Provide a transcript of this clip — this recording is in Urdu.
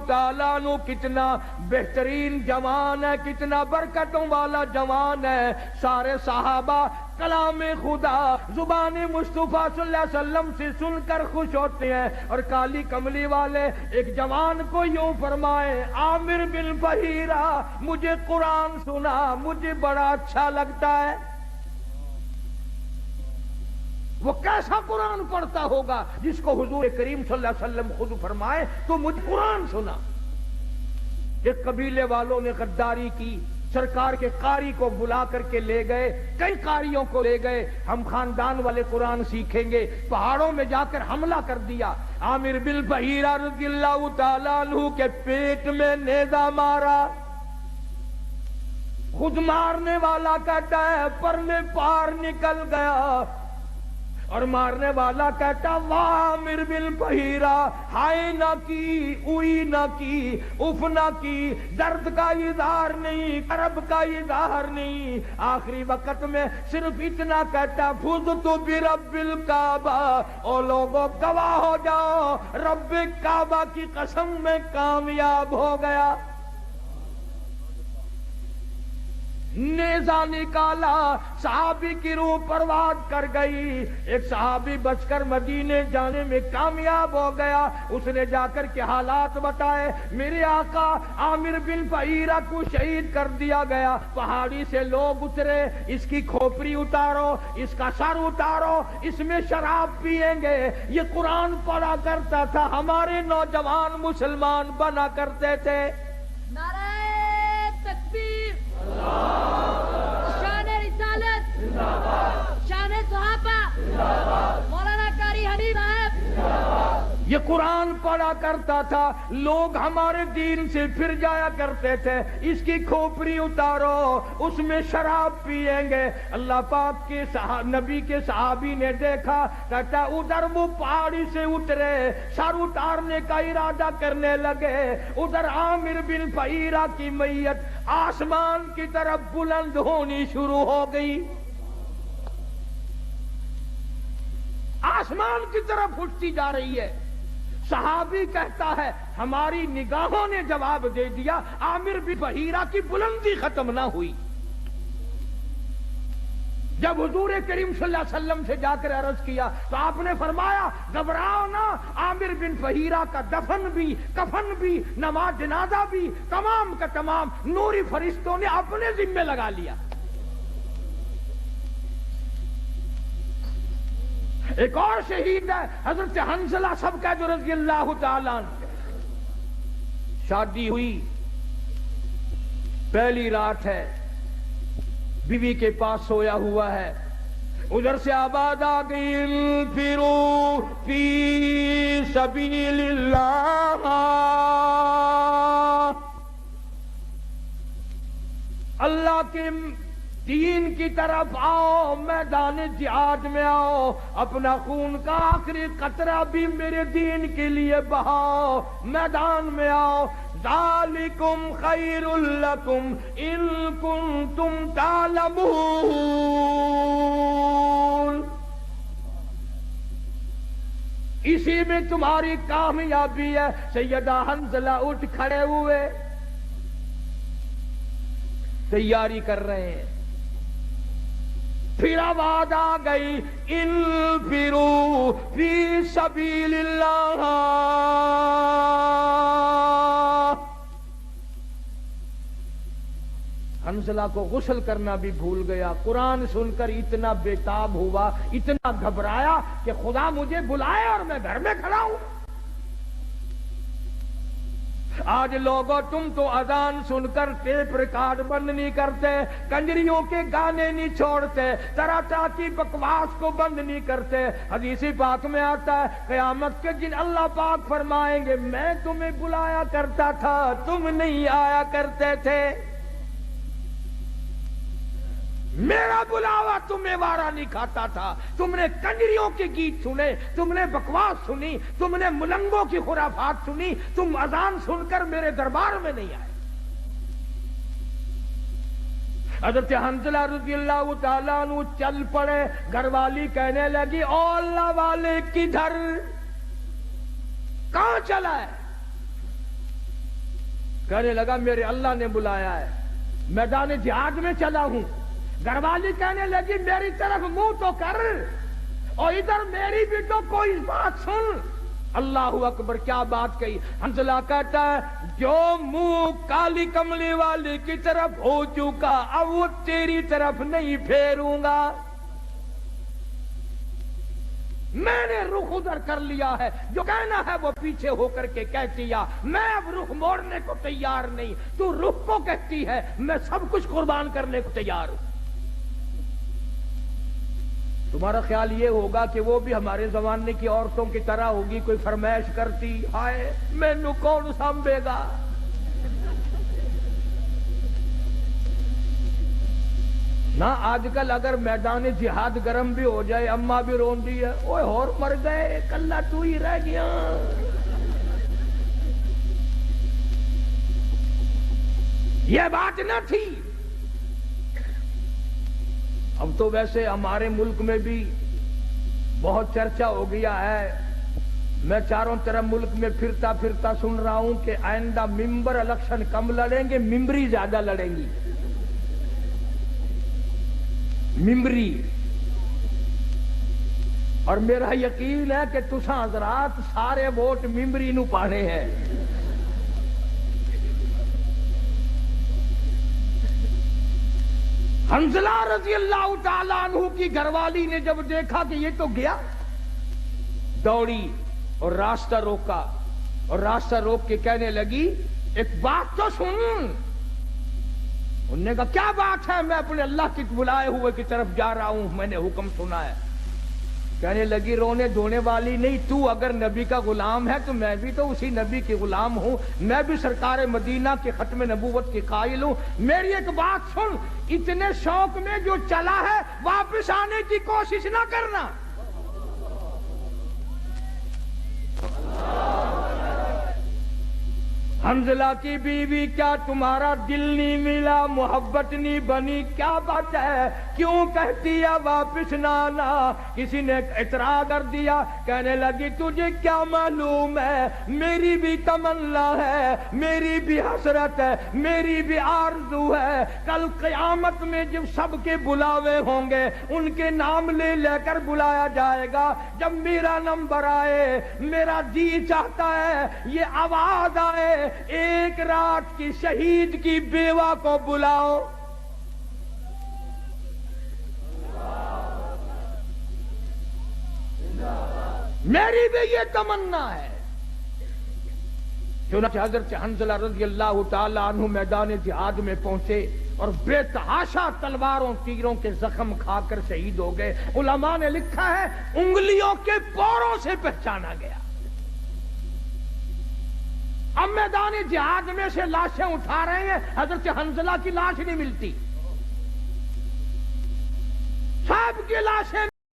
تعالیٰ عنہ کتنا بہترین جوان ہے، کتنا برکتوں والا جوان ہے. سارے صحابہ کلام خدا زبان مصطفیٰ صلی اللہ علیہ وسلم سے سن کر خوش ہوتے ہیں، اور کالی کملی والے ایک جوان کو یوں فرمائے، عامر بن بحیرہ مجھے قرآن سنا، مجھے بڑا اچھا لگتا ہے. وہ کیسا قرآن پڑھتا ہوگا جس کو حضور کریم صلی اللہ علیہ وسلم خود فرمائے تو مجھے قرآن سنا. ایک قبیلے والوں نے غداری کی، سرکار کے قاری کو بلا کر کے لے گئے، کئی قاریوں کو لے گئے، ہم خاندان والے قرآن سیکھیں گے. پہاڑوں میں جا کر حملہ کر دیا. عامر بن بحیرہ رضی اللہ تعالیٰ عنہ کے پیٹ میں نیزہ مارا. خود مارنے والا کہتا ہے پر میں پار نکل گیا، اور مارنے والا کہتا واہ عامر بن بحیرہ، ہائے نہ کی، اوئی نہ کی، اف نہ کی، درد کا اظہار نہیں، کرب کا اظہار نہیں. آخری وقت میں صرف اتنا کہتا فزت برب الکعبہ، او لوگوں گواہ ہو جاؤ رب کعبہ کی قسم میں کامیاب ہو گیا. نیزہ نکالا، صحابی کی روح پرواز کر گئی. ایک صحابی بچ کر مدینے جانے میں کامیاب ہو گیا. اس نے جا کر کے حالات بتائے، میرے آقا عامر بن بحیرہ کو شہید کر دیا گیا. پہاڑی سے لوگ اترے، اس کی کھوپڑی اتارو، اس کا سر اتارو، اس میں شراب پیئیں گے. یہ قرآن پڑھا کرتا تھا، ہمارے نوجوان مسلمان بنا کرتے تھے. نعرہ تکبیر، شان رسالت، شان صحابہ، مولانا قاری حنیف صاحب. یہ قرآن پڑھا کرتا تھا، لوگ ہمارے دین سے پھر جایا کرتے تھے. اس کی کھوپڑی اتارو، اس میں شراب پیئیں گے. اللہ پاک کے نبی کے صحابی نے دیکھا، کہتا ادھر وہ پہاڑی سے اترے، سر اتارنے کا ارادہ کرنے لگے. ادھر عامر بن بحیرہ کی میت آسمان کی طرف بلند ہونی شروع ہو گئی، آسمان کی طرف اٹھتی جا رہی ہے. صحابی کہتا ہے ہماری نگاہوں نے جواب دے دیا، عامر بن بحیرہ کی بلندی ختم نہ ہوئی. جب حضور کریم صلی اللہ علیہ وسلم سے جا کر عرض کیا تو آپ نے فرمایا گھبراؤ نہ، عامر بن بحیرہ کا دفن بھی، کفن بھی، نماز جنازہ بھی تمام کا تمام نوری فرشتوں نے اپنے ذمے لگا لیا. ایک اور شہید ہے حضرت حنظلہ سب کا جو رضی اللہ تعالیٰ عنہ. شادی ہوئی، پہلی رات ہے، بیوی کے پاس سویا ہوا ہے. ادھر سے آواز آ گئی انفروا فی سبیل اللہ، اللہ کے دین کی طرف آؤ، میدان جہاد میں آؤ، اپنا خون کا آخری قطرہ بھی میرے دین کے لیے بہاؤ، میدان میں آؤ. ذالکم خیر لکم ان کنتم تعلمون. اسی میں تمہاری کامیابی ہے. سیدہ حنظلہ اٹھ کھڑے ہوئے، تیاری کر رہے ہیں. پھر آواز آ گئی انفروا فی سبیل اللہ. حنظلہ کو غسل کرنا بھی بھول گیا. قرآن سن کر اتنا بےتاب ہوا، اتنا گھبرایا کہ خدا مجھے بلائے اور میں گھر میں کھڑا ہوں. آج لوگوں تم تو اذان سن کر ٹیپ ریکارڈ بند نہیں کرتے، کنجریوں کے گانے نہیں چھوڑتے، طرح طرح کی بکواس کو بند نہیں کرتے. حدیث پاک میں آتا ہے قیامت کے دن اللہ پاک فرمائیں گے میں تمہیں بلایا کرتا تھا، تم نہیں آیا کرتے تھے. میرا بلاوا تمہیں وارا نہیں کھاتا تھا. تم نے کنجریوں کے گیت سنے، تم نے بکواس سنی، تم نے ملنگوں کی خرافات سنی، تم اذان سن کر میرے دربار میں نہیں آئے. حضرت حنظلہ رضی اللہ تعالیٰ عنہ چل پڑے. گھر والی کہنے لگی او اللہ والے کدھر، کہاں چلا ہے؟ کہنے لگا میرے اللہ نے بلایا ہے، میدان جہاد میں چلا ہوں۔ گھر والی کہنے لگی میری طرف منہ تو کر، اور ادھر میری بھی تو کوئی بات سن۔ اللہ اکبر، کیا بات کہی! حنظلہ کہتا ہے جو منہ کالی کملی والی کی طرف ہو چکا اب وہ تیری طرف نہیں پھیروں گا، میں نے رخ ادھر کر لیا ہے، جو کہنا ہے وہ پیچھے ہو کر کے کہتی ہے، میں اب رخ موڑنے کو تیار نہیں، تو رخ کو کہتی ہے میں سب کچھ قربان کرنے کو تیار ہوں۔ تمہارا خیال یہ ہوگا کہ وہ بھی ہمارے زمانے کی عورتوں کی طرح ہوگی، کوئی فرمائش کرتی ہائے مینوں کون سنبھے گا؟ نہ آج کل اگر میدان جہاد گرم بھی ہو جائے اماں بھی رون دی ہے، اوے اور مر گئے کلہ تو ہی رہ گیا۔ یہ بات نہ تھی۔ اب تو ویسے ہمارے ملک میں بھی بہت چرچا ہو گیا ہے، میں چاروں طرف ملک میں پھرتا پھرتا سن رہا ہوں کہ آئندہ ممبر الیکشن کم لڑیں گے، ممبری زیادہ لڑیں گی، ممبری۔ اور میرا یقین ہے کہ تساں حضرات سارے ووٹ ممبری نو پانے ہیں۔ حنظلہ رضی اللہ تعالیٰ عنہ کی گھر والی نے جب دیکھا کہ یہ تو گیا، دوڑی اور راستہ روکا، اور راستہ روک کے کہنے لگی ایک بات تو سن۔ انہوں نے کہا کیا بات ہے؟ میں اپنے اللہ کی بلائے ہوئے کی طرف جا رہا ہوں، میں نے حکم سنا ہے۔ کہنے لگی رونے دھونے والی نہیں، تو اگر نبی کا غلام ہے تو میں بھی تو اسی نبی کی غلام ہوں، میں بھی سرکار مدینہ کے ختم نبوت کی قائل ہوں۔ میری ایک بات سن، اتنے شوق میں جو چلا ہے واپس آنے کی کوشش نہ کرنا۔ حنظلہ کی بیوی کیا تمہارا دل نہیں ملا، محبت نہیں بنی؟ کیا بات ہے، کیوں کہتی ہے واپس نہ آنا؟ کسی نے اعتراض کر دیا، کہنے لگی تجھے کیا معلوم ہے، میری بھی تمنا ہے، میری بھی حسرت ہے، میری بھی آرزو ہے، کل قیامت میں جب سب کے بلاوے ہوں گے ان کے نام لے لے کر بلایا جائے گا، جب میرا نمبر آئے میرا جی چاہتا ہے یہ آواز آئے ایک رات کی شہید کی بیوہ کو بلاؤ۔ میری بھی یہ تمنا ہے۔ چنانچہ حضرت حنظلہ رضی اللہ تعالی عنہ میدان جہاد میں پہنچے اور بے تحاشا تلواروں تیروں کے زخم کھا کر شہید ہو گئے۔ علماء نے لکھا ہے انگلیوں کے پوروں سے پہچانا گیا۔ اب میدان جہاد میں سے لاشیں اٹھا رہے ہیں، حضرت حنظلہ کی لاش نہیں ملتی، سب کی لاشیں